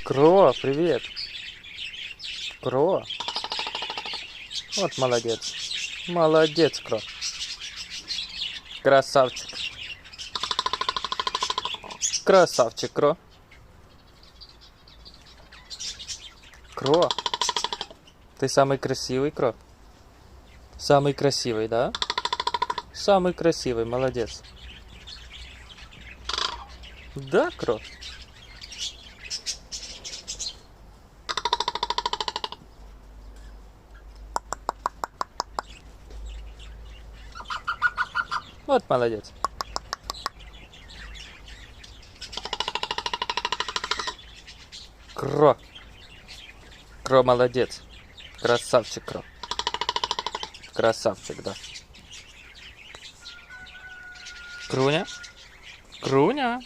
Кро, привет. Кро. Вот молодец. Молодец, Кро. Красавчик. Красавчик, Кро. Кро. Ты самый красивый, Кро? Самый красивый, да? Самый красивый, молодец. Да, Кро? Вот молодец. Кро. Кро молодец. Красавчик, Кро. Красавчик, да. Круня? Круня?